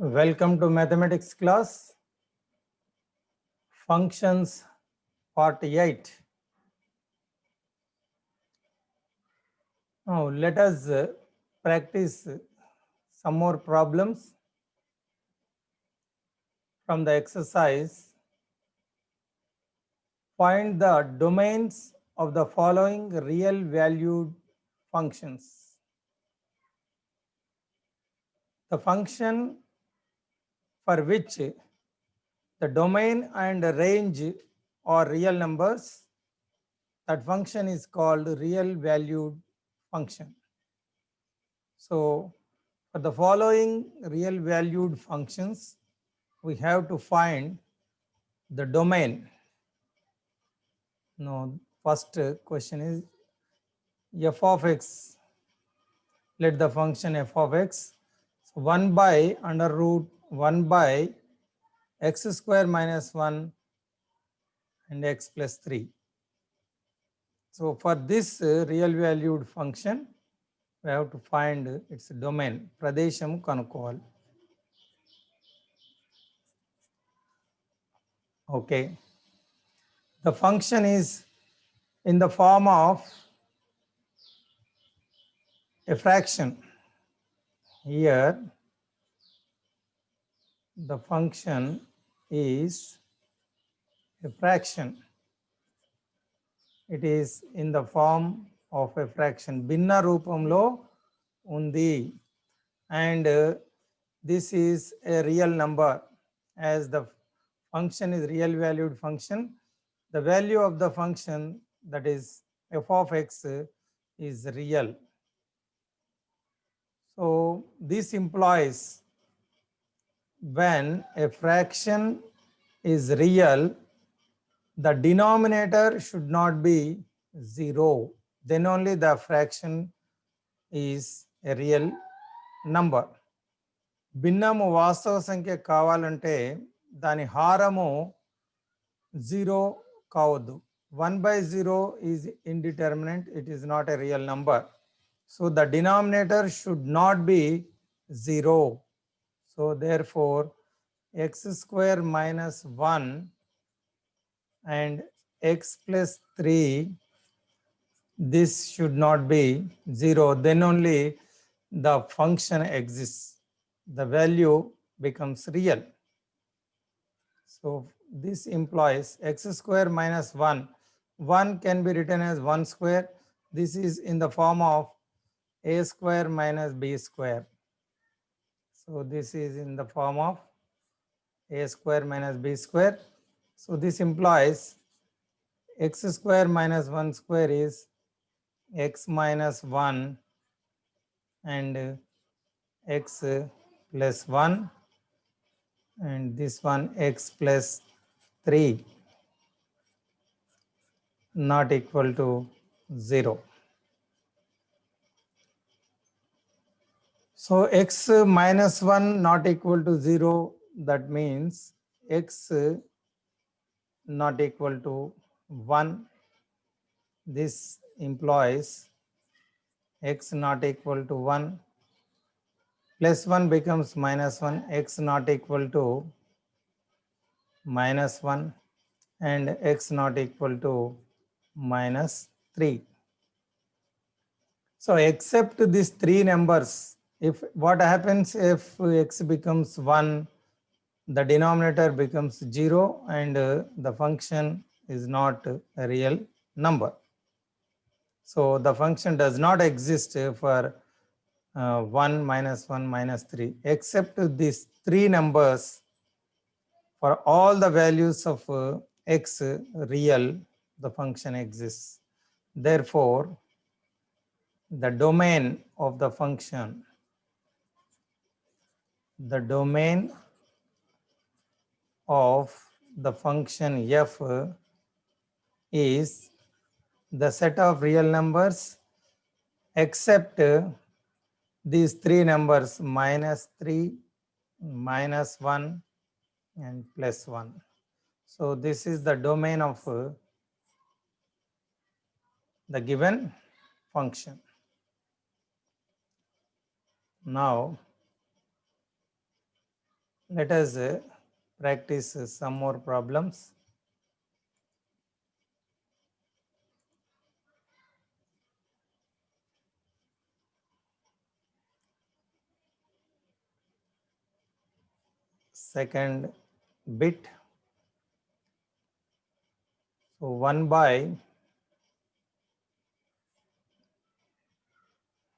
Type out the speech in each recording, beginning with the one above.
Welcome to mathematics class, functions part 8. Now let us practice some more problems from the exercise. Find the domains of the following real valued functions. The function for which the domain and range are real numbers, that function is called real valued function. So for the following real valued functions, we have to find the domain. Now, first question is f of x. Let the function f of x, so 1 by under root 1 by x square minus 1 and x plus 3. So for this real valued function, we have to find its domain. Pradesham kanukovali. Okay. The function is in the form of a fraction. Here the function is a fraction. It is in the form of a fraction. Binna rupamlo undi, and this is a real number. As the function is real valued function, the value of the function, that is f of x, is real. So this implies when a fraction is real, the denominator should not be 0. Then only the fraction is a real number. భిన్నము వాస్తవ సంఖ్య కావాలంటే దాని హారము 0 కావద్దు. 1/0 is indeterminate, it is not a real number. So the denominator should not be 0. So therefore x square minus 1 and x plus 3, this should not be 0. Then only the function exists. The value becomes real. So this implies x square minus 1. 1 can be written as 1 square. This is in the form of a square minus b square. So this is in the form of a square minus b square. So this implies x square minus 1 square is x minus 1 and x plus 1, and this one x plus 3 not equal to 0. So x minus 1 not equal to 0, that means x not equal to 1. This implies x not equal to 1. Plus 1 becomes minus 1, x not equal to minus 1, and x not equal to minus 3. So except these three numbers, if what happens if x becomes 1, the denominator becomes 0 and the function is not a real number. So the function does not exist for 1, minus 1, minus 3. Except these three numbers, for all the values of x real, the function exists. Therefore, the domain of the function, the domain of the function f is the set of real numbers except these three numbers minus 3, minus 1 and plus 1. So this is the domain of the given function. Now Let us practice some more problems. Second bit. So 1 by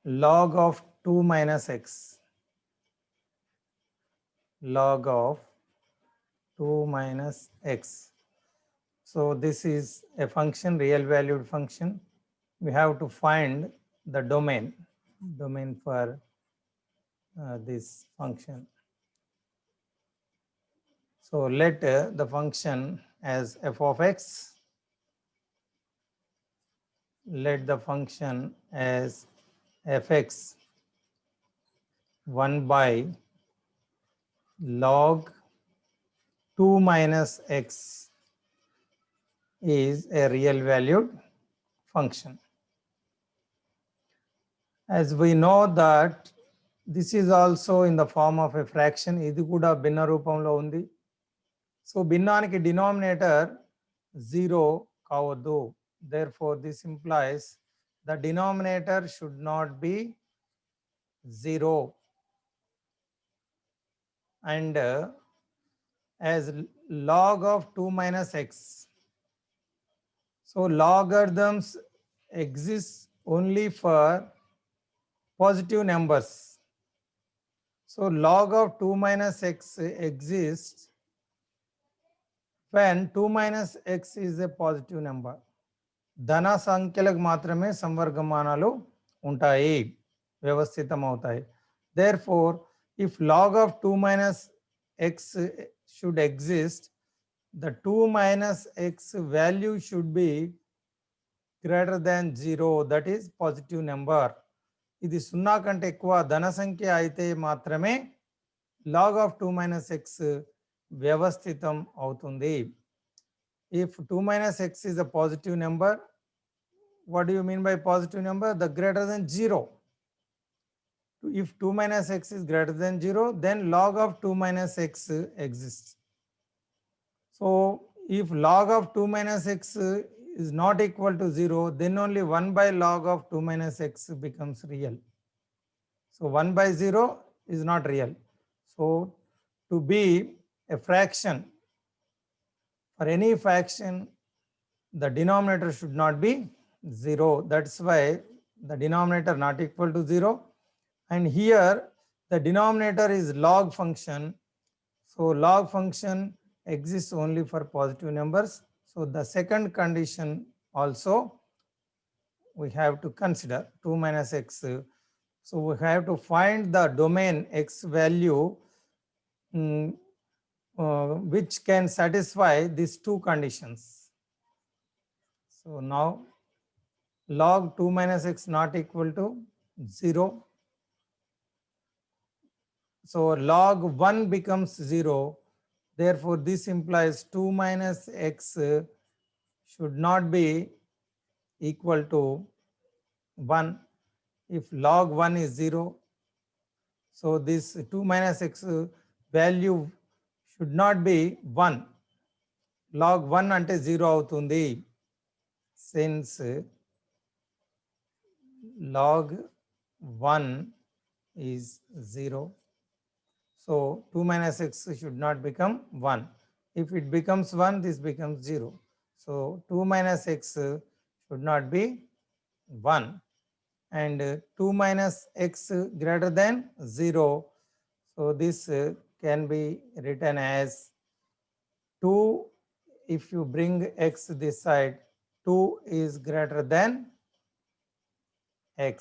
log of 2 minus x. Log of 2 minus x. So this is a function, real valued function. We have to find the domain for this function. So let the function as f of x, let the function as fx 1 by log 2 minus x is a real valued function. As we know that this is also in the form of a fraction, ఇది కూడా భిన్న రూపంలో ఉంది. So భిన్నానికి denominator 0 కావద్దు. Therefore this implies the denominator should not be 0, and as log of 2 minus x. So logarithms exist only for positive numbers. So log of 2 minus x exists when 2 minus x is a positive number. ధన సంఖ్యలకు మాత్రమే సంవర్గమానాలు ఉంటాయి, వ్యవస్థితం అవుతాయి. Therefore, if log of 2 minus x should exist, the 2 minus x value should be greater than 0, that is positive number. ఇది 0 కంటే ఎక్కువ ధన సంఖ్య అయితే మాత్రమే log of 2 minus x వ్యవస్థితం అవుతుంది. If 2 minus x is a positive number, what do you mean by positive number? The greater than 0. If 2 minus x is greater than 0, then log of 2 minus x exists. So if log of 2 minus x is not equal to 0, then only 1 by log of 2 minus x becomes real. So 1 by 0 is not real. So to be a fraction, for any fraction, the denominator should not be 0. That's why the denominator not equal to 0. And here the denominator is log function. So log function exists only for positive numbers. So the second condition also we have to consider 2 minus x. So we have to find the domain x value which can satisfy these two conditions. So now log 2 minus x not equal to 0. So log 1 becomes 0. Therefore this implies 2 minus x should not be equal to 1. If log 1 is 0, so this 2 minus x value should not be 1. Log 1 ante 0 avutundi. Since log 1 is 0, so 2 minus x should not become 1. If it becomes 1, this becomes 0. So 2 minus x should not be 1, and 2 minus x greater than 0. So this can be written as 2. If you bring x this side, 2 is greater than x.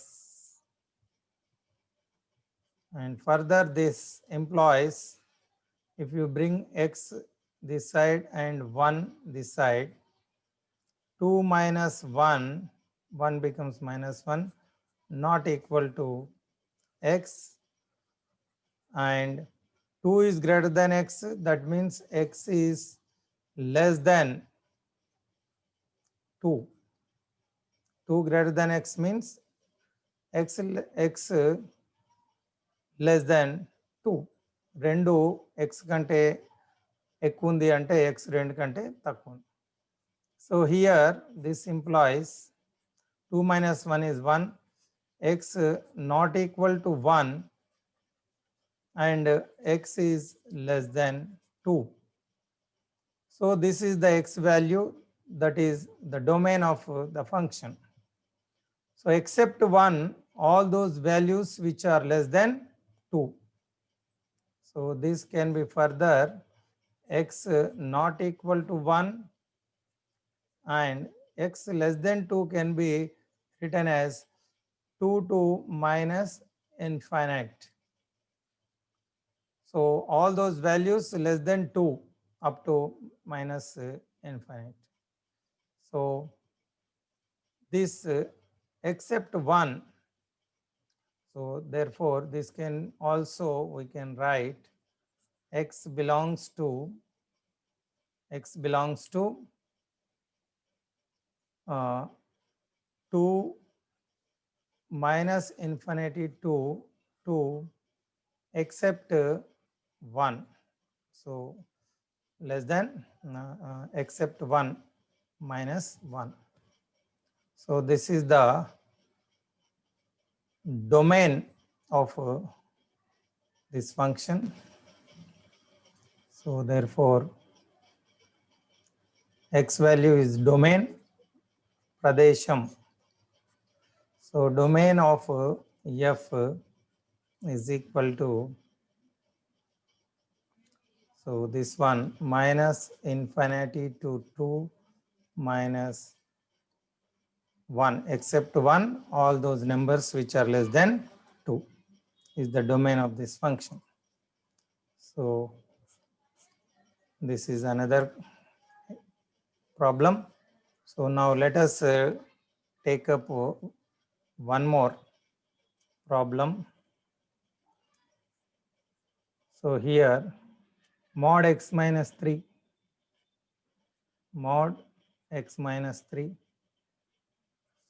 And further this implies, if you bring x this side and 1 this side, 2 minus 1, 1 becomes minus 1, not equal to x, and 2 is greater than x, that means x is less than 2. 2 greater than x means x less than 2. రెండు x కంటే ఎక్కువ ఉంది అంటే x 2 కంటే తక్కువ ఉంది. So here this implies 2 minus 1 is 1, x not equal to 1 and x is less than 2. So this is the x value, that is the domain of the function. So except 1, all those values which are less than 2. So this can be further x not equal to 1 and x less than 2 can be written as 2 to minus infinite. So all those values less than 2 up to minus infinite. So this except 1, so therefore this can also, we can write x belongs to 2 minus infinity to 2 except 1. So less than except 1 minus 1. So this is the domain of this function. So therefore x value is domain, pradesham. So domain of f is equal to, so this one minus infinity to 2 minus 1 except 1, all those numbers which are less than 2 is the domain of this function. So this is another problem. So now let us take up one more problem. So here mod x minus 3, mod x minus 3.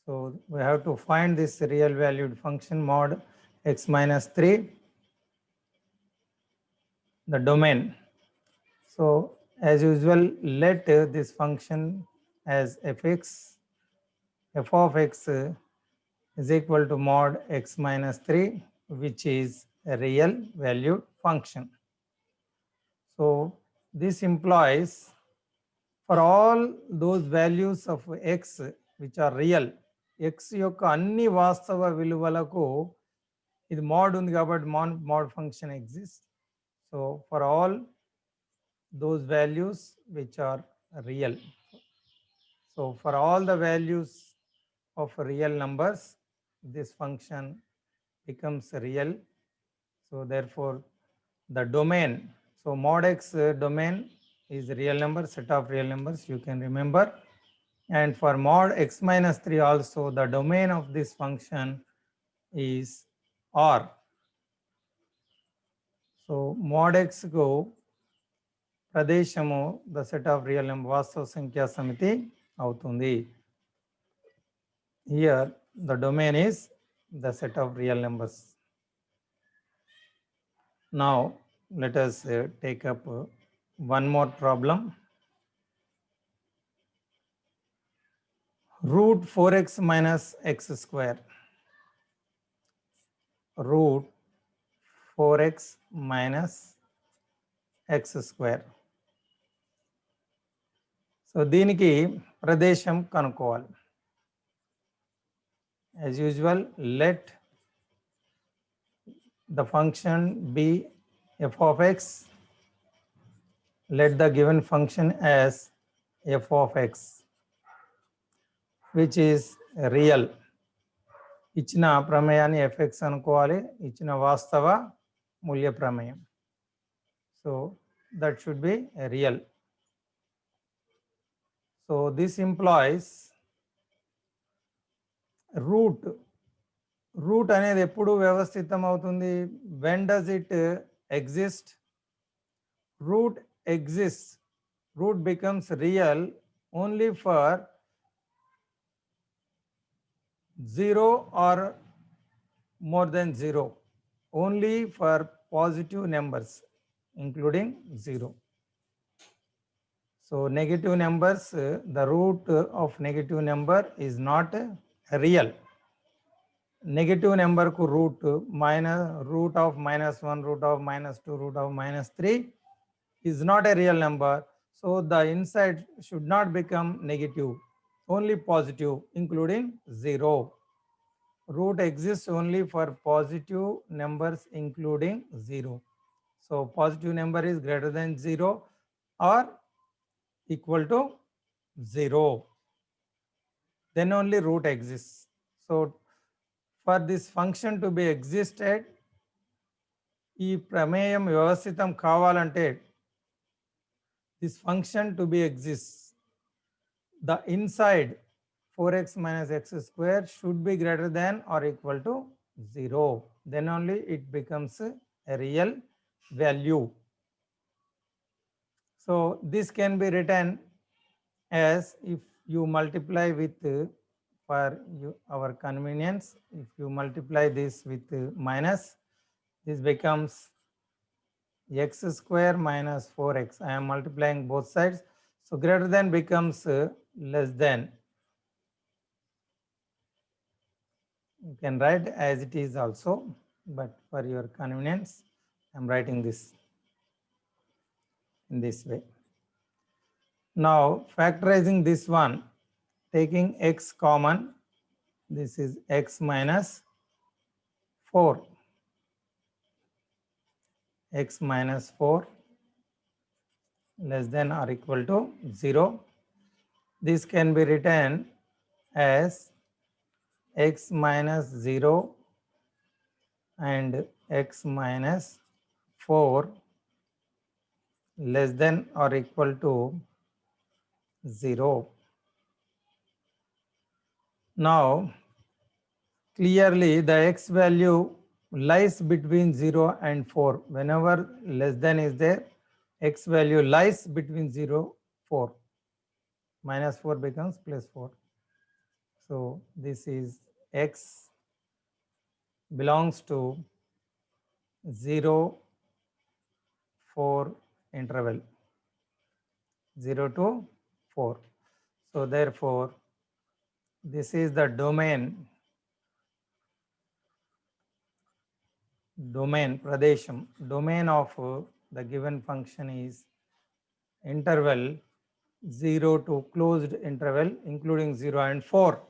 So we have to find this real valued function mod x minus 3, the domain. So as usual, let this function as fx, f of x is equal to mod x minus 3, which is a real valued function. So this implies for all those values of x which are real, x యొక్క అన్ని వాస్తవ విలువలకు ఇది mode ఉంది కాబట్టి mode function exist. So for all those values which are real, so for all the values of real numbers, this function becomes real. So therefore the domain, so mod x domain is real number, set of real numbers, you can remember. And for mod x minus 3 also, the domain of this function is R. So mod x go ప్రదేశము the set of real number వాస్తవ సంఖ్యా సమితి అవుతుంది. Here the domain is the set of real numbers. Now let us take up one more problem. Root 4x minus x square. Root 4x minus x square. So దీనికి ప్రదేశం కనుక్కోవాలి. As usual, let the function be f of x. Let the given function as f of x, which is real. ఇచ్చిన ప్రమేయాన్ని fx అనుకోవాలి, ఇచ్చిన వాస్తవ మూల్య ప్రమేయం. So that should be real. So this implies root అనేది ఎప్పుడు వ్యవస్థితం అవుతుంది? When does it exist? Root exists, root becomes real only for 0 or more than 0, only for positive numbers. including 0. So negative numbers, the root of negative number is not real. Negative number ku root minus root of -1, root of -2, root of -3 is not a real number. So the inside should not become negative, only positive, including 0. Root exists only for positive numbers including 0. So positive number is greater than 0 or equal to 0. Then only root exists. So for this function to be existed, ఈ ప్రమేయం వ్యవస్థితం కావాలంటే this function to be exists, the inside 4x minus x square should be greater than or equal to 0. Then only it becomes a real value. So this can be written as, if you multiply with, for our convenience, if you multiply this with minus, this becomes x square minus 4x. I am multiplying both sides. So greater than becomes less than. You can write as it is also, but for your convenience, I am writing this in this way. Now factorizing this one, taking x common, this is x minus 4. X minus 4 less than or equal to 0. This can be written as x minus 0 and x minus 4 less than or equal to 0. Now clearly the x value lies between 0 and 4. Whenever less than is there, x value lies between 0 4. Minus 4 becomes plus 4. So this is x belongs to 0 4 interval, 0 to 4. So therefore this is the domain pradesham, domain of the given function is interval 0 to closed interval including 0 and 4,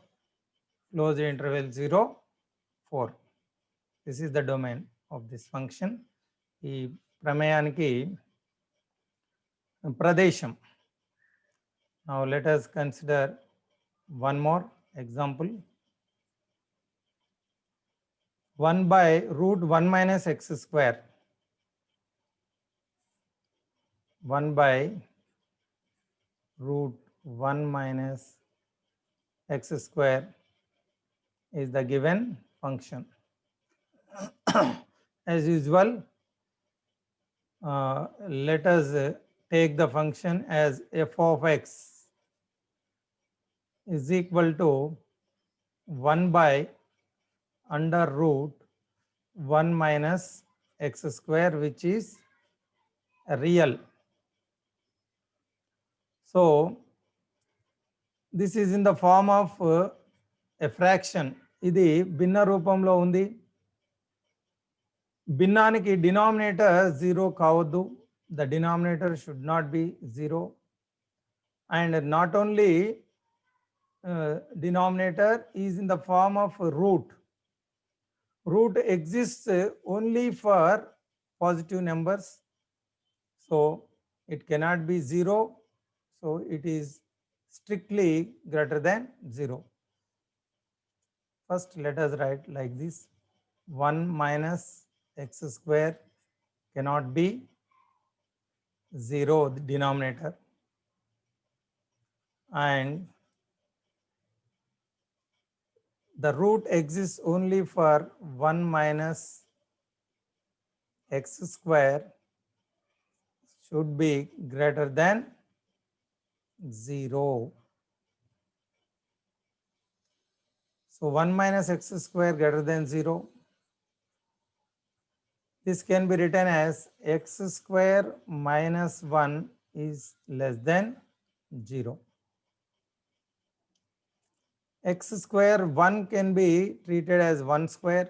closed interval 0 4. This is the domain of this function. ఈ ప్రమేయానికి pradesham. Now let us consider one more example. 1 by root 1 minus x square. 1 by root 1 minus x square is the given function. As usual, let us take the function as f of x is equal to 1 by under root 1 minus x square, which is real. So this is in the form of a fraction. ఇది భిన్న రూపంలో ఉంది. భిన్నానికి denominator 0 కావద్దు. The denominator should not be 0. And not only denominator is in the form of root. Root exists only for positive numbers. So it cannot be 0. So it is strictly greater than 0. First let us write like this. 1 minus x square cannot be 0, the denominator, and the root exists only for 1 minus x square should be greater than 0. So 1 minus x square greater than 0. This can be written as x square minus 1 is less than 0. X square 1 can be treated as 1 square.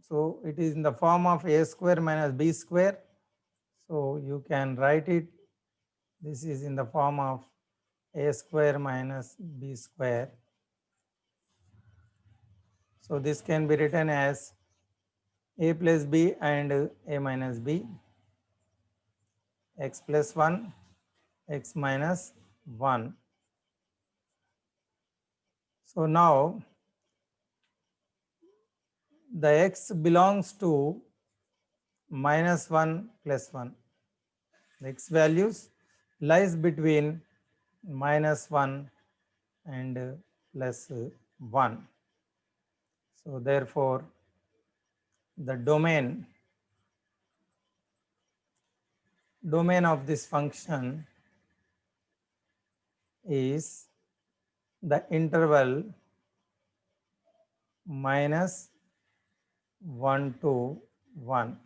So it is in the form of a square minus b square. So you can write it. This is in the form of a square minus b square. So this can be written as a plus b and a minus b, x plus 1, x minus 1. So now the x belongs to minus 1 plus 1. The x values lies between minus 1 and plus 1. So therefore, the domain of this function is the interval minus 1 to 1.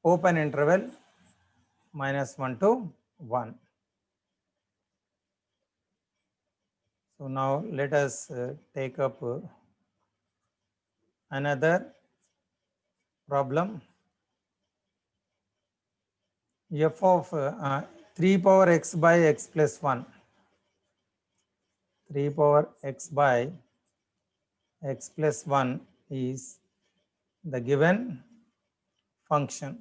Open interval minus 1 to 1. So now let us take up another problem. F of 3 power x by x plus 1. 3 power x by x plus 1 is the given function.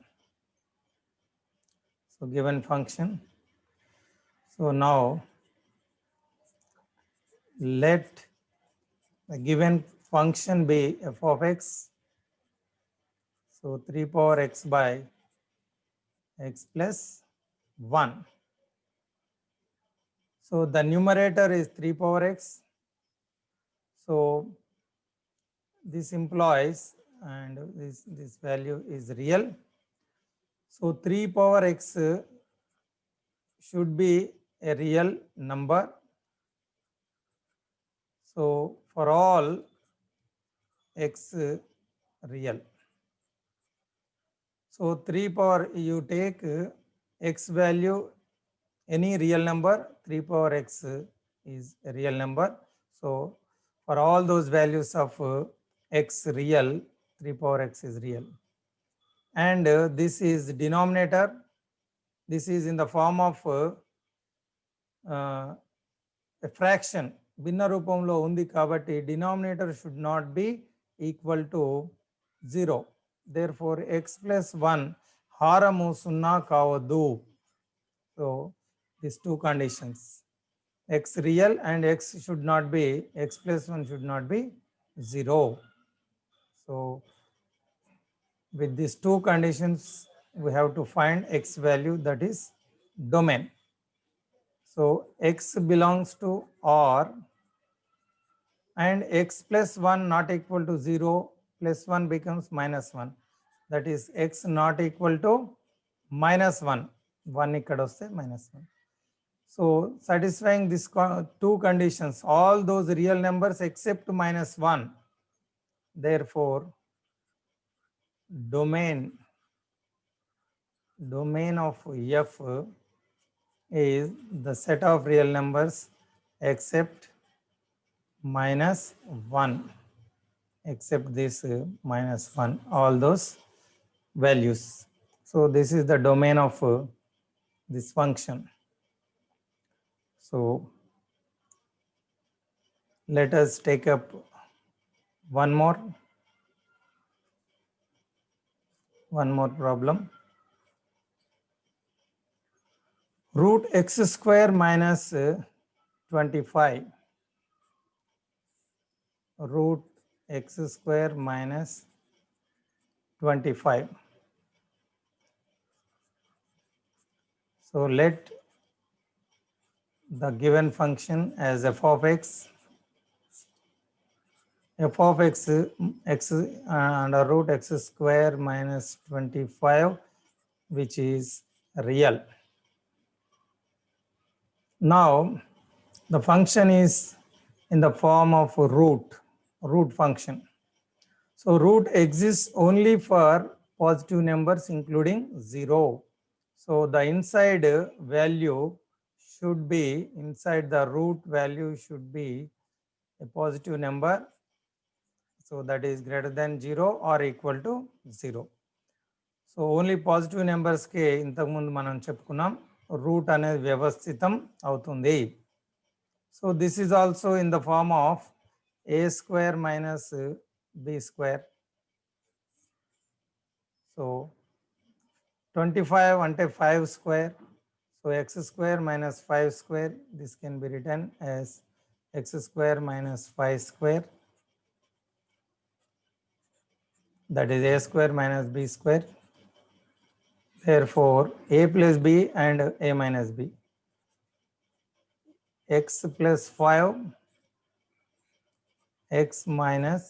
So given function. So now let the given function be f of x. So 3 power x by x plus 1. So the numerator is 3 power x. So this implies, and this value is real. So 3 power x should be a real number. So for all x real. So 3 power, you take x value, any real number, 3 power x is a real number. So for all those values of x real, 3 power x is real. And this is denominator. This is in the form of a fraction. భిన్న రూపంలో ఉంది కాబట్టి denominator should not be equal to 0. Therefore x plus 1 హారము 0 కావద్దు. So these two conditions, x real and x should not be, x plus 1 should not be 0. So with these two conditions we have to find x value, that is domain. So x belongs to R and x plus 1 not equal to 0, plus 1 becomes minus 1. That is x not equal to minus 1. 1 ikkada vaste minus 1. So satisfying these two conditions, all those real numbers except minus 1. Therefore domain of f is the set of real numbers except minus 1, except this minus 1, all those values. So this is the domain of this function. So let us take up one more problem. Root x square minus 25. Root x square minus 25. So let the given function as f of x, x under root x square minus 25, which is real. Now the function is in the form of root function. So root exists only for positive numbers including 0. So the inside value should be, inside the root value should be a positive number. So that is greater than 0 or equal to 0. So only positive నెంబర్స్కి ఇంతకుముందు మనం చెప్పుకున్నాం root అనేది వ్యవస్థితం అవుతుంది. So this is also in the form of a square minus b square. So 25 అంటే 5 square. So x square minus 5 square, this can be return as x square minus 5 square, that is a square minus b square. Therefore a plus b and a minus b, x plus 5, x minus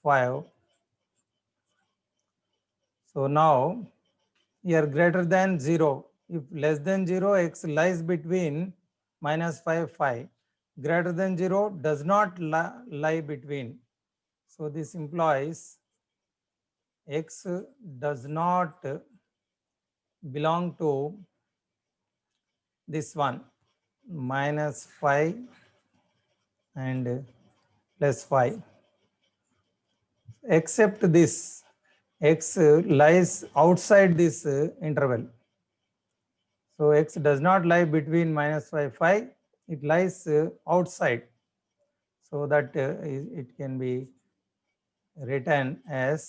5. So now here greater than 0, if less than 0, x lies between minus 5, 5. Greater than 0 does not lie between. So this implies x does not belong to this one, minus 5 and plus 5, except this x lies outside this interval. So x does not lie between minus 5, 5, it lies outside. So that it can be written as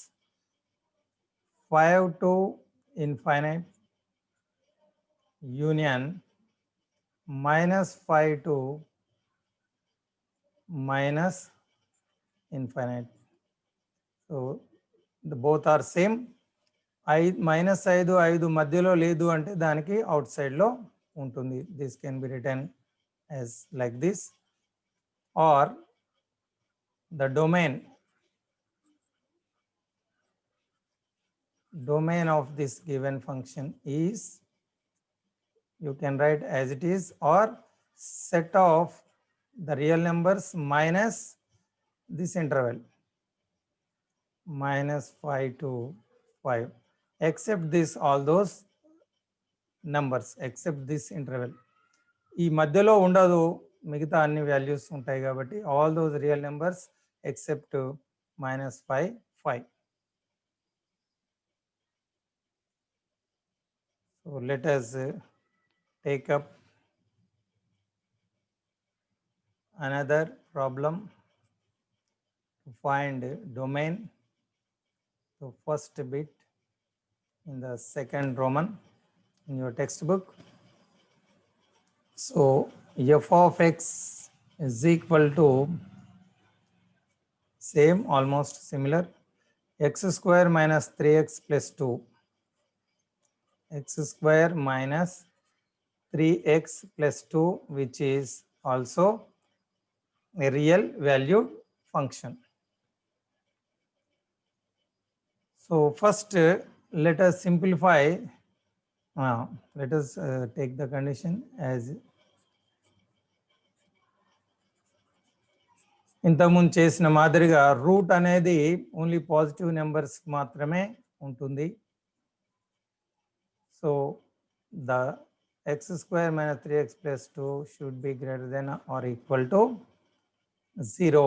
5 to infinite union minus 5 to minus infinite. So the both are same. Minus 5 మధ్యలో లేదు అంటే దానికి అవుట్ సైడ్లో ఉంటుంది. This can be return as like this, or the domain of this given function is, you can write as it is, or set of the real numbers minus this interval, minus 5 to 5, except this, all those numbers except this interval. ఈ మధ్యలో ఉండదు, మిగతా అన్ని values ఉంటాయి కాబట్టి all those real numbers except minus 5, 5. So let us take up another problem to find domain. So first bit in the second Roman in your textbook. So f of x is equal to, same, almost similar, x square minus 3x plus 2, x square minus 3x plus 2, which is also a real valued function. So first let us simplify, let us take the condition as ఇంతకుముందు చేసిన మాదిరిగా route అనేది only positive numbers మాత్రమే ఉంటుంది. So the x square minus 3x plus 2 should be greater than or equal to 0.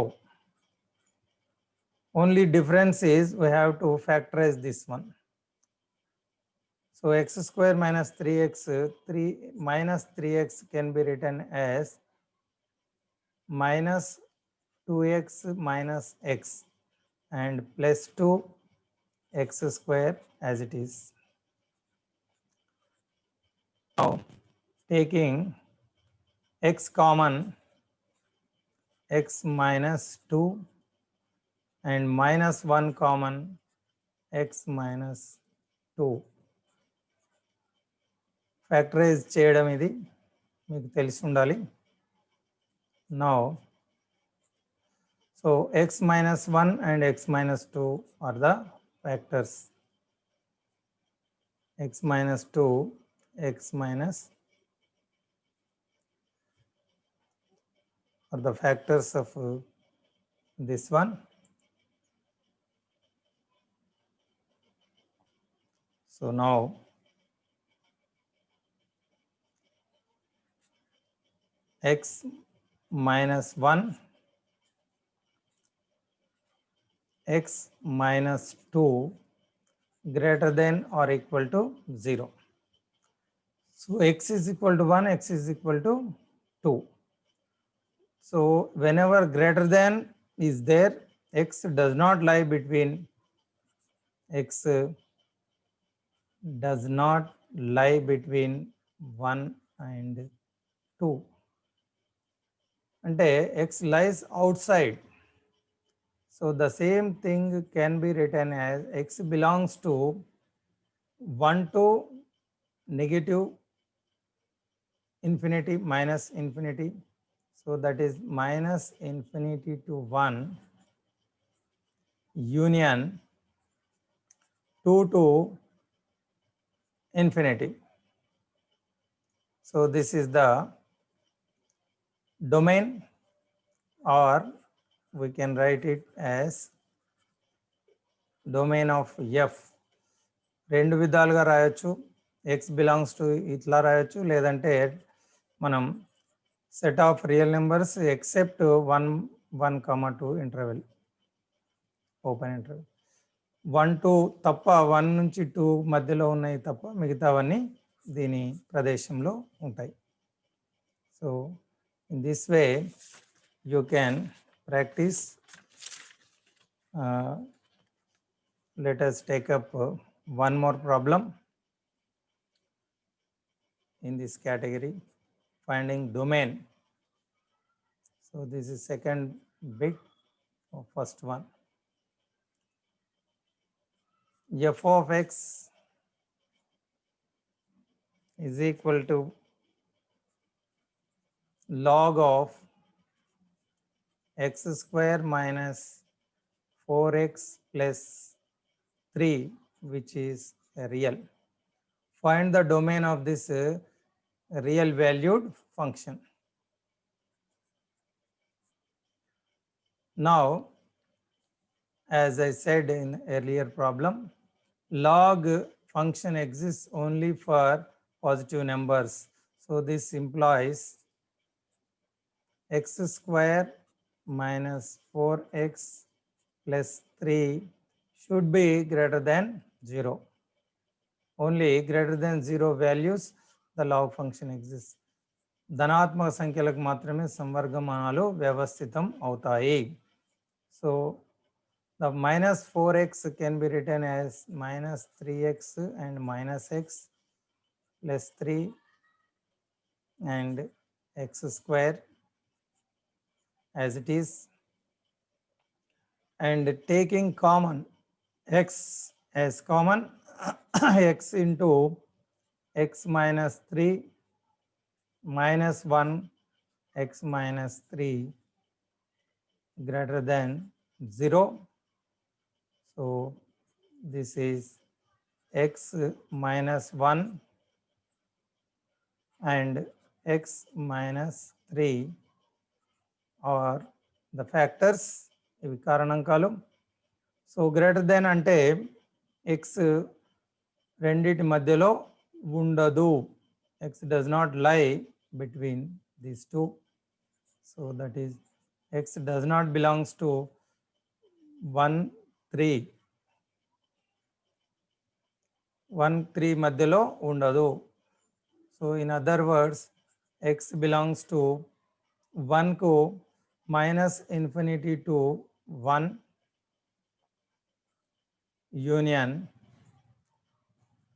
Only difference is we have to factorize this one. So x square minus 3x, 3 minus 3x can be written as minus 2x minus x and plus 2x square as it is. Now taking x common, x minus 2 and minus 1 common, x minus 2. Factorize చేయడం ఇది మీకు తెలిసి ఉండాలి. Now so x minus 1 and x minus 2 are the factors. X minus 2, x minus are the factors of this one. So now x minus 1, x minus 2 greater than or equal to 0. So x is equal to 1, x is equal to 2. So whenever greater than is there, x does not lie between, x does not lie between 1 and 2. అంటే x lies outside. So the same thing can be written as x belongs to 1 to negative infinity minus infinity. So that is minus infinity to 1 union 2 to infinity. So this is the domain, or we can write it as domain of f. రెండు విధాలుగా రాయొచ్చు. x belongs to ఇట్లా రాయొచ్చు, లేదంటే మనం set of real numbers except 1, 2 interval, open interval, 1, 2 తప్ప, 1 నుంచి 2 మధ్యలో ఉన్నాయి తప్ప మిగతావన్నీ దీని ప్రదేశంలో ఉంటాయి. So in this way you can practice. Let us take up one more problem in this category, finding domain. So this is second bit of first one. F of x is equal to log of x square minus 4x plus 3, which is real. Find the domain of this real valued function. Now, as I said in earlier problem, log function exists only for positive numbers. So this implies x square minus 4x plus 3 should be greater than 0. Only greater than 0 values the log function exists. ధనాత్మక సంఖ్యలకు మాత్రమే సంవర్గమానాలు వ్యవస్థితం అవుతాయి. So the minus 4x can be written as minus 3x and minus x plus 3 and x square as it is, and taking common x as common x into x minus 3 minus 1 x minus 3 greater than 0. So this is x minus 1 and x minus 3 are the factors, ఇవి కారణాంకాలు. So greater than అంటే X రెండిటి మధ్యలో ఉండదు. X does not లై between these two. So that is X does not belongs to 1, 3. 1, 3 మధ్యలో ఉండదు. So in other words X belongs to 1 కు minus infinity to 1 union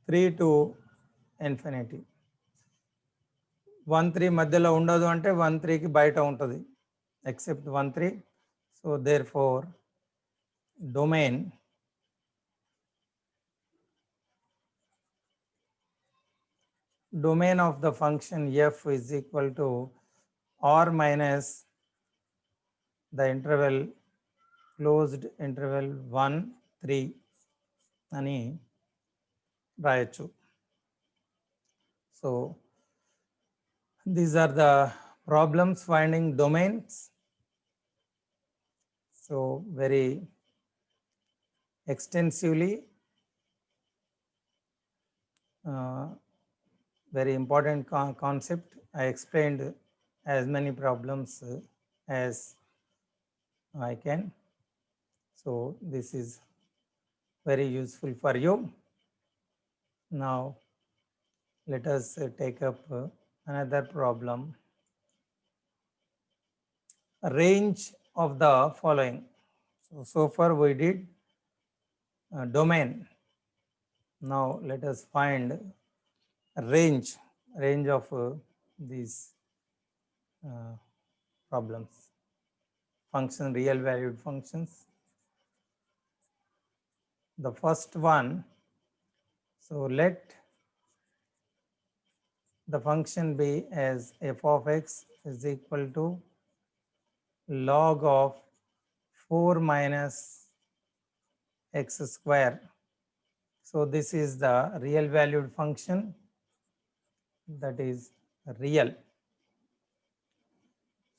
3 to infinity. 1, 3 మధ్యలో ఉండదు అంటే 1, 3కి బయట ఉంటుంది, except 1, 3. So therefore domain of the function f is equal to r minus the interval closed interval 1, 3 అని రాయొచ్చు. So these are the problems finding domains. So very extensively uh, very important concept. I explained as many problems as I can. So this is very useful for you. Now let us take up another problem. A range of the following. So far we did domain. Now let us find a range of these problems. Function, real valued functions. The first one, so let the function be as f of x is equal to log of 4 minus x square. So this is the real valued function, that is real.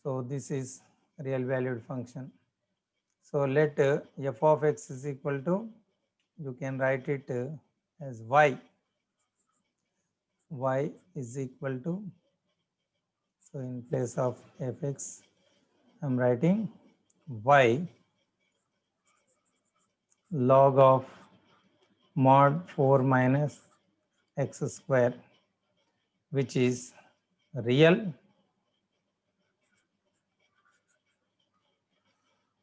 So this is real valued function. So let f of x is equal to, you can write it as y. Y is equal to, so in place of fx, I am writing y log of mod 4 minus x square, which is real.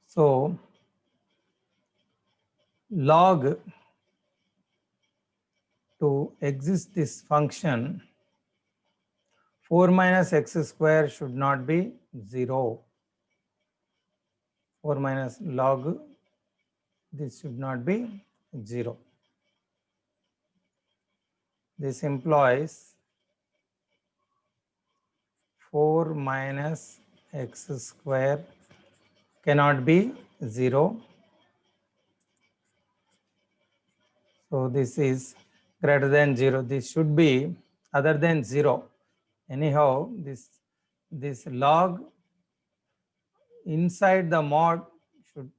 So log to exist this function, 4 minus x square should not be 0. 4 minus log, this should not be 0. This implies 4 minus x square cannot be 0. So this is greater than 0. This should be other than 0. Anyhow, this log inside the mod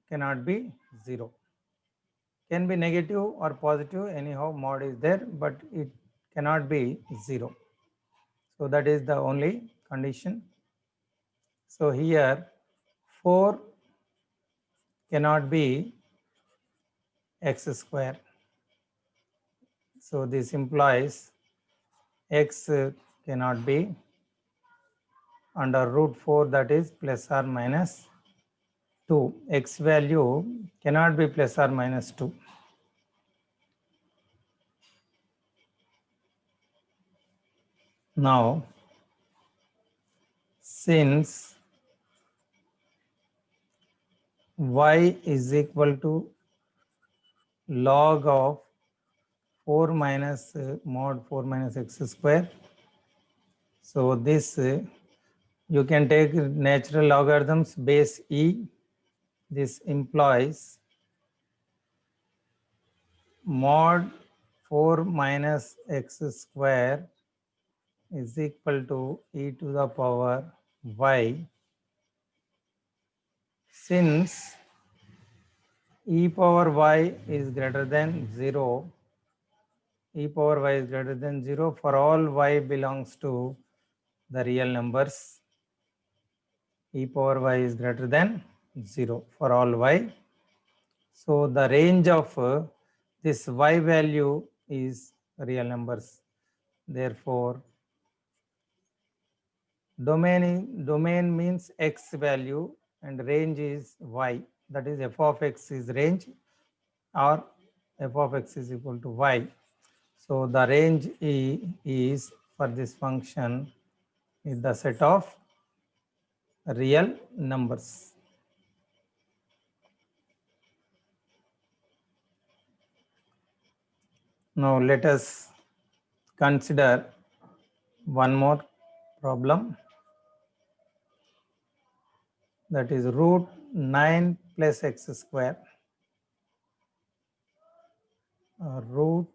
cannot be 0. Can be negative or positive, anyhow mod is there, but it cannot be 0. So that is the only condition. So here 4 cannot be x square. So this implies x cannot be under root 4, that is plus or minus 2. X value cannot be plus or minus 2. Now, since y is equal to log of 4 minus mod 4 minus x square, so this you can take natural logarithms base e. This implies mod 4 minus x square is equal to e to the power y. Since e power y is greater than 0, e power y is greater than 0 for all y belongs to the real numbers. E power y is greater than 0 for all y. So the range of this y value is real numbers. Therefore, domain means x value and range is y. That is f of x is range or f of x is equal to y. So the range is for this function is the set of real numbers. Now let us consider one more problem, that is root 9 plus x square. Root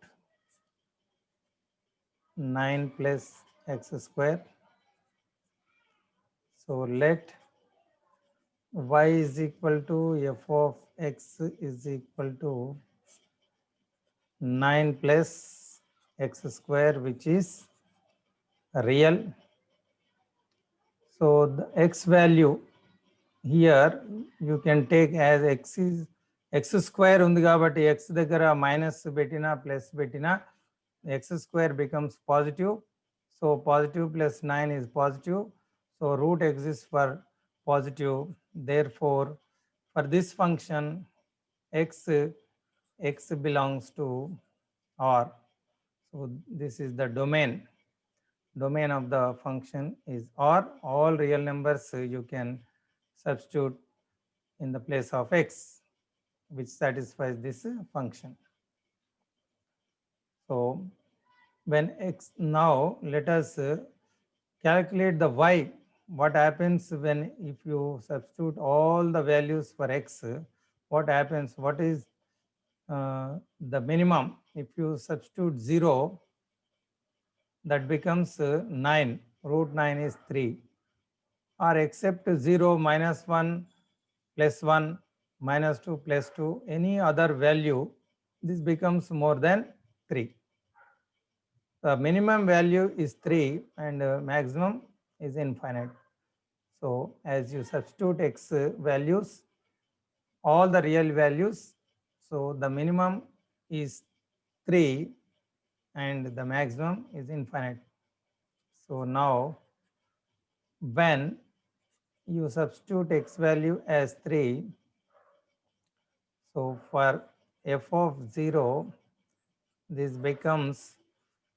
9 plus x square. So let y is equal to f of x is equal to 9 plus x square which is real. So the x value here you can take as x is x square undi kabatti x daggara minus bettina plus bettina x square becomes positive. So positive plus 9 is positive. So root exists for positive. Therefore, for this function, x belongs to R. So this is the domain. Domain of the function is R. All real numbers you can substitute in the place of x, which satisfies this function. So when x, now let us calculate the y. What happens when if you substitute all the values for x, what happens, what is the minimum? If you substitute 0, that becomes 9, root 9 is 3, or except 0, minus 1, plus 1, minus 2, plus 2, any other value, this becomes more than 3. The minimum value is 3 and maximum is infinite. So as you substitute x values, all the real values, so the minimum is 3 and the maximum is infinite. So now when you substitute x value as 3, so for f of 0, this becomes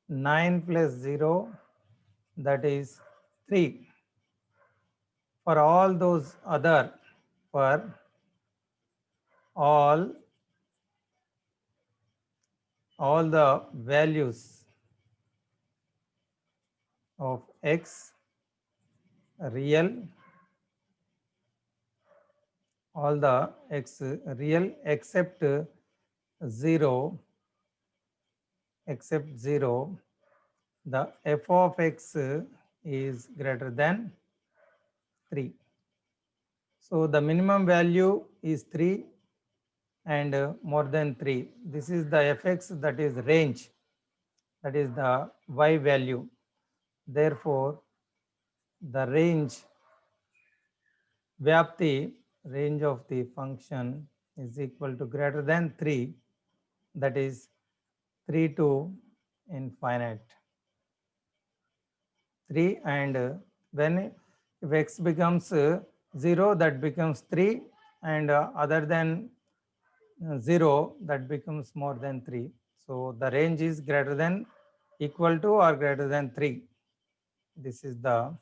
9 plus 0, that is 3. For all those other, for all the values of x real, all the x real except 0, the f of x is greater than 3. So the minimum value is 3 and more than 3. This is the fx, that is range, that is the y value. Therefore, the range vyapti, range of the function, is equal to greater than 3, that is 3 to infinite. 3, and when if x becomes 0, that becomes 3, and other than 0, that becomes more than 3. So the range is greater than, equal to, or greater than 3. This is the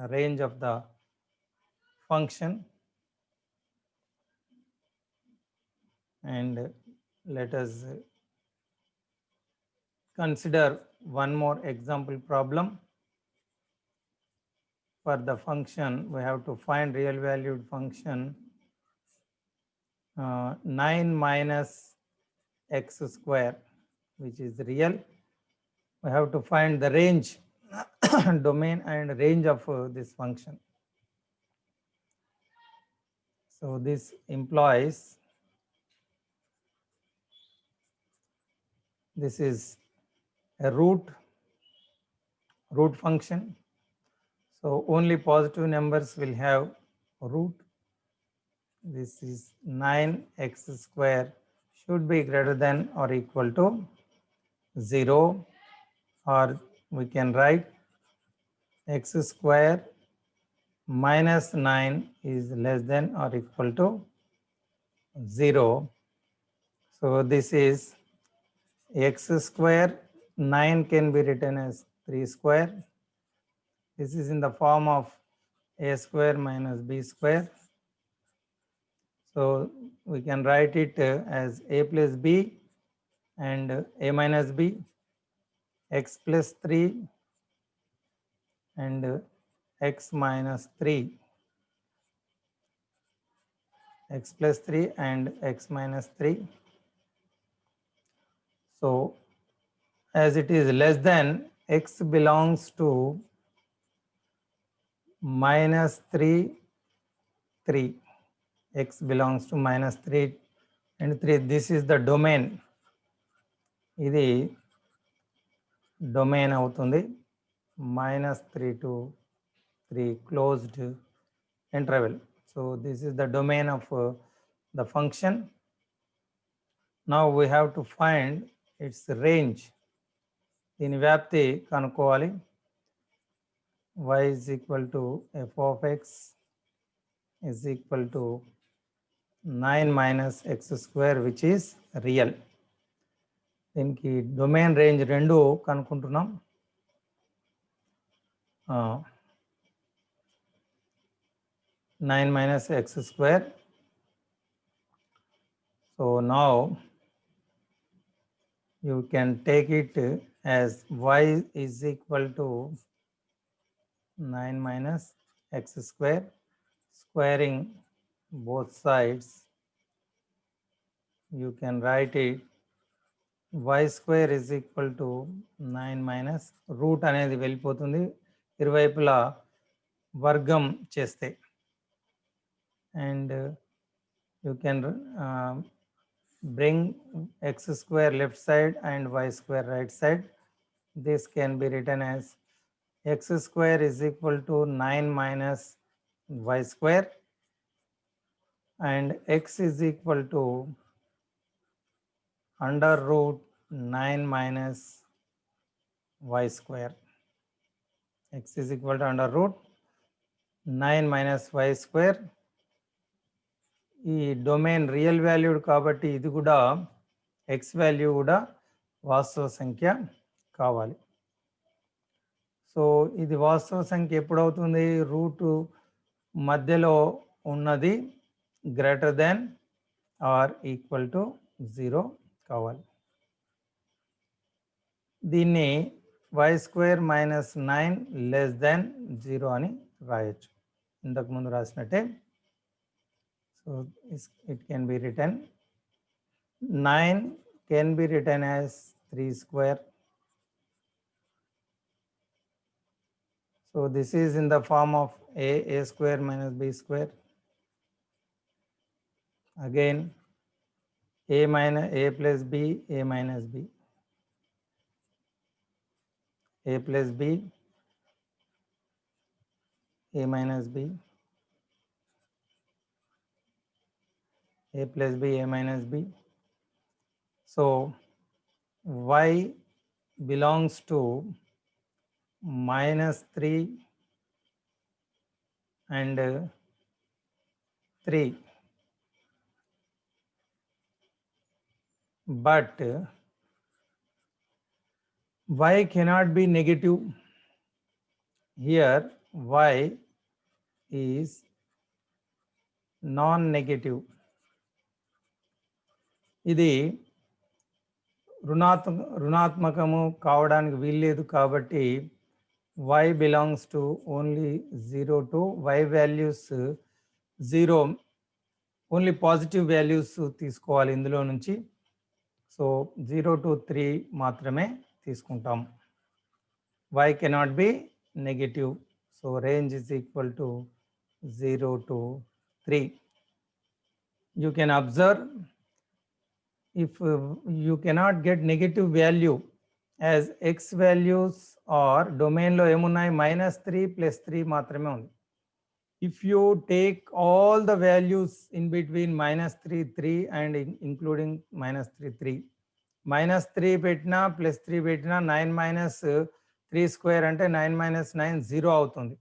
range of the function. And let us consider one more example problem. For the function, we have to find real valued function 9 minus x square, which is real. We have to find the range, domain and range of this function. So this implies this is a root function. So only positive numbers will have root. This is 9x square should be greater than or equal to 0, or we can write x square minus 9 is less than or equal to 0. So this is x square, 9 can be written as 3 square. This is in the form of a square minus b square. So we can write it as a plus b and a minus b, x plus 3 and x minus 3, x plus 3 and x minus 3. So as it is less than, x belongs to minus 3, 3. X belongs to minus 3 and 3. This is the domain. ఇది domain అవుతుంది. -3 to 3 closed interval. So this is the domain of the function. Now we have to find its range. దీని వ్యాప్తి కనుక్కోవాలి. y is equal to f of x is equal to 9 minus x square, which is real. దీనికి domain range రెండు కనుక్కుంటున్నాం. 9 minus x square. So now you can take it as y is equal to 9 minus x square, squaring both sides. You can write it y square is equal to 9 minus root అనేది వెళ్ళిపోతుంది ఇరువైపులా వర్గం చేస్తే. And you can bring x square left side and y square right side. This can be written as x square is equal to 9 minus y square, and x is equal to under root 9 minus y square. X is equal to under root 9 minus y square. ఈ domain real valued కాబట్టి ఇది కూడా X value కూడా వాస్తవ సంఖ్య కావాలి. So ఇది వాస్తవ సంఖ్య ఎప్పుడవుతుంది? రూట్ మధ్యలో ఉన్నది greater than or equal to 0 కావాలి. దీన్ని y square minus 9 less than 0 అని రాయొచ్చు, ఇంతకుముందు రాసినట్టే. So it can be written 9 can be written as 3 square. So this is in the form of a square minus b square. Again a plus b, a minus b, a plus b, a minus b, a plus b, a minus b. So y belongs to -3 and 3, but y cannot be negative. Here y is non-negative. ఇది రుణాత్మకము కావడానికి వీల్లేదు కాబట్టి y belongs to only 0 to y values 0, only positive values తీసుకోవాలి ఇందులో నుంచి. So 0 to 3 మాత్రమే తీసుకుంటాం. y cannot be negative. So range is equal to 0 to 3. You can observe, if you cannot get negative value, as x values are domain లో ఏమున్నాయి -3 + 3 మాత్రమే ఉంది. If you take all the values in between -3, 3 and including -3, 3, -3 పెట్టినా +3 పెట్టినా 9 minus 3 square అంటే 9 minus 9 0 అవుతుంది.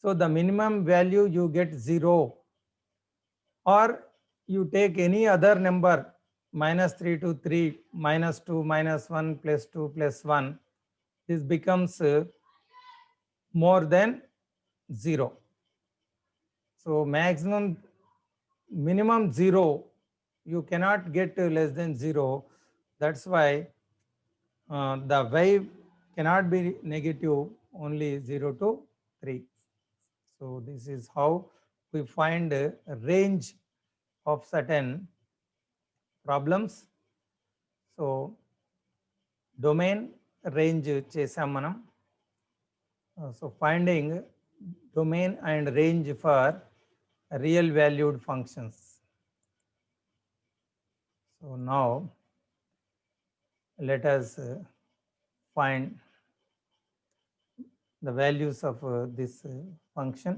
So the minimum value you get 0, or you take any other number -3 to 3, -2, -1, +2, +1, this becomes more than 0. So minimum 0, you cannot get less than 0. That's why the y cannot be negative, only 0 to 3. So this is how we find a range of certain problems. So domain range chesam manam. So finding domain and range for real valued functions. So now let us find the values of this function.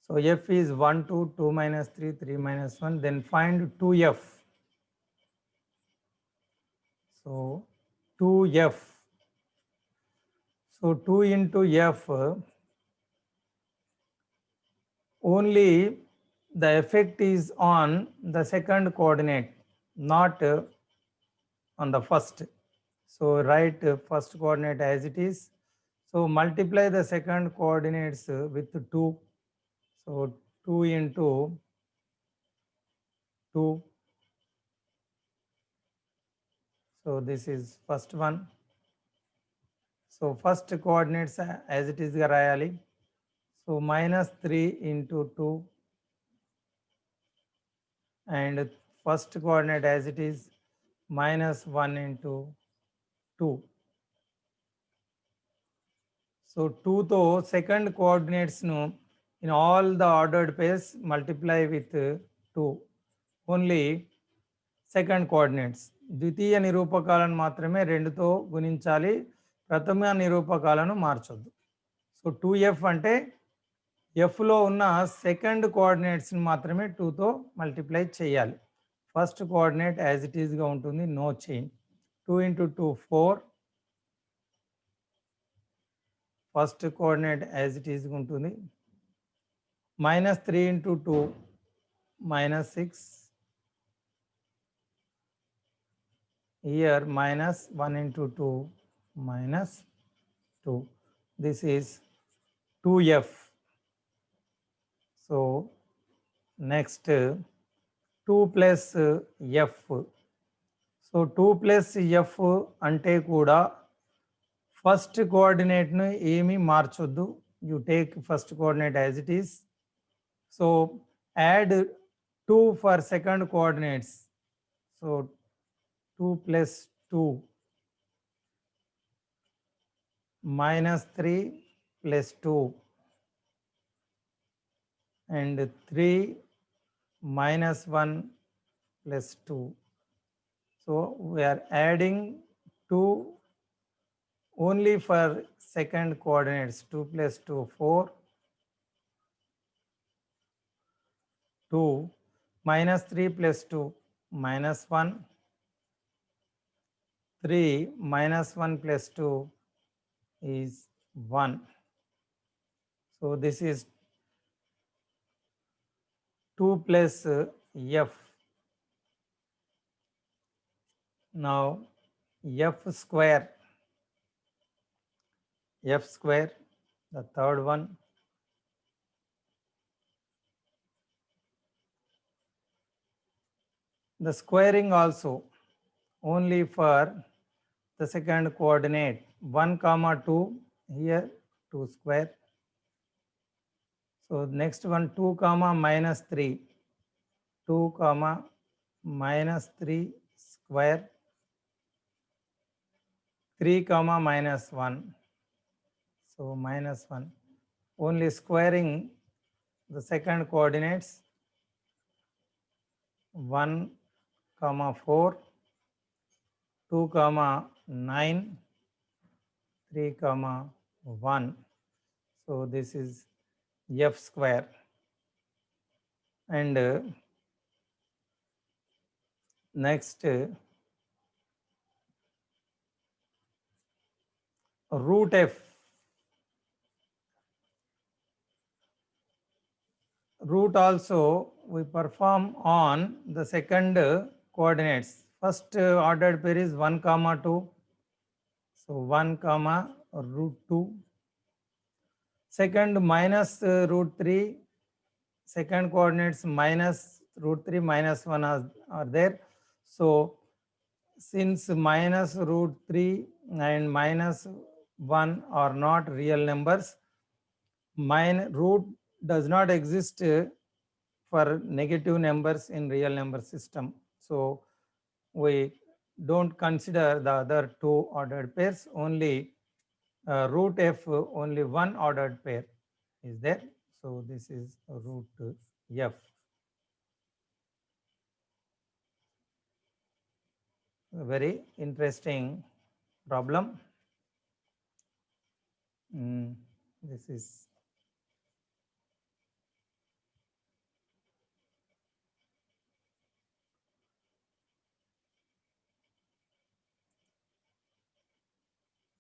So f is 1, 2, 2 minus 3, 3 minus 1. Then find 2f. So 2f. So 2 into f, only the effect is on the second coordinate, not on the first. So write first coordinate as it is. So multiply the second coordinates with 2. So 2 into 2. So this is first one. So first coordinates as it is rayali. So minus 3 into 2, and first coordinate as it is minus 1 into 2. So 2 to second coordinates nu in all the ordered pairs multiply with 2. Only second coordinates. ద్వితీయ నిరూపకాలను మాత్రమే 2తో గుణించాలి, ప్రథమ నిరూపకాలను మార్చొద్దు. So 2f అంటే fలో ఉన్న second కోఆర్డినేట్స్ని మాత్రమే 2తో multiply చేయాలి. ఫస్ట్ కోఆర్డినేట్ యాజ్ ఇట్ ఈస్గా ఉంటుంది, no change. 2 into 2 4. First coordinate as it ఈస్గా ఉంటుంది. minus 3 into 2 minus 6. Here minus 1 into 2 minus 2. This is 2f. So next 2 plus f. So 2 plus f ante kuda first coordinate nu emi marchoddu. You take first coordinate as it is. So add 2 for second coordinates. So 2 plus 2 minus 3 plus 2 and 3 minus 1 plus 2. So we are adding 2 only for second coordinates. 2 plus 2 4, 2 minus 3 plus 2 minus 1, 3 minus 1 plus 2 is 1. So this is 2 plus f. Now f square, the third one. The squaring also only for the second coordinate 1 comma 2, here 2 square. So next one 2 comma minus 3, 2 comma minus 3 square, 3 comma minus 1. So minus 1. Only squaring the second coordinates 1 comma 4, 2 comma 9, 3 comma 1. So this is f square. And next root f. Root also we perform on the second coordinates. First ordered pair is 1 comma 2. So 1 comma root 2. Second minus root 3. Second coordinates minus root 3 minus 1 are there. So since minus root 3 and minus 1 are not real numbers, root does not exist for negative numbers in real number system. So we don't consider the other two ordered pairs. Only root f, only one ordered pair is there. So this is root f. A very interesting problem. This is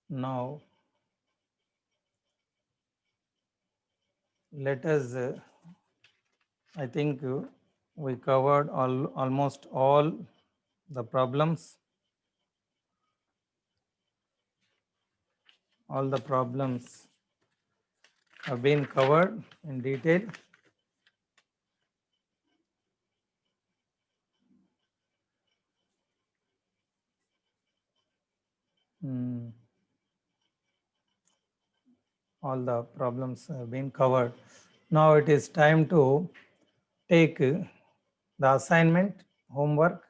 now. Let us, I think we covered almost all the problems. All the problems have been covered in detail. All the problems have been covered. Now it is time to take the assignment homework.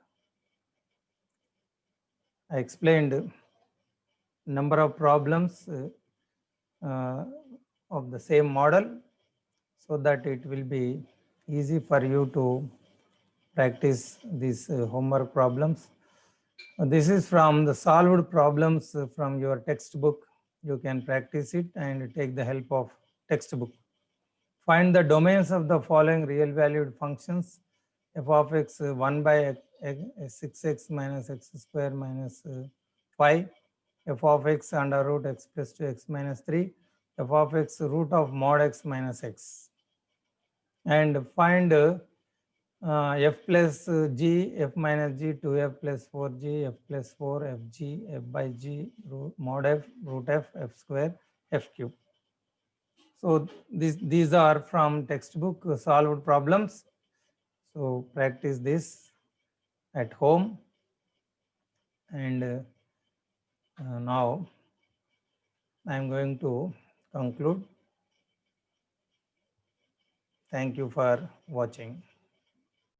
I explained number of problems of the same model so that it will be easy for you to practice these homework problems. This is from the solved problems from your textbook. You can practice it and take the help of textbook. Find the domains of the following real valued functions: f of x 1 by 6x minus x square minus 5, f of x under root x plus 2x minus 3, f of x root of mod x minus x. And find f plus g, f minus g, 2f plus 4g, f plus 4, fg, f by g, mod f, root f, f square, f cube. So these are from textbook solved problems. So practice this at home. And now I am going to conclude. Thank you for watching.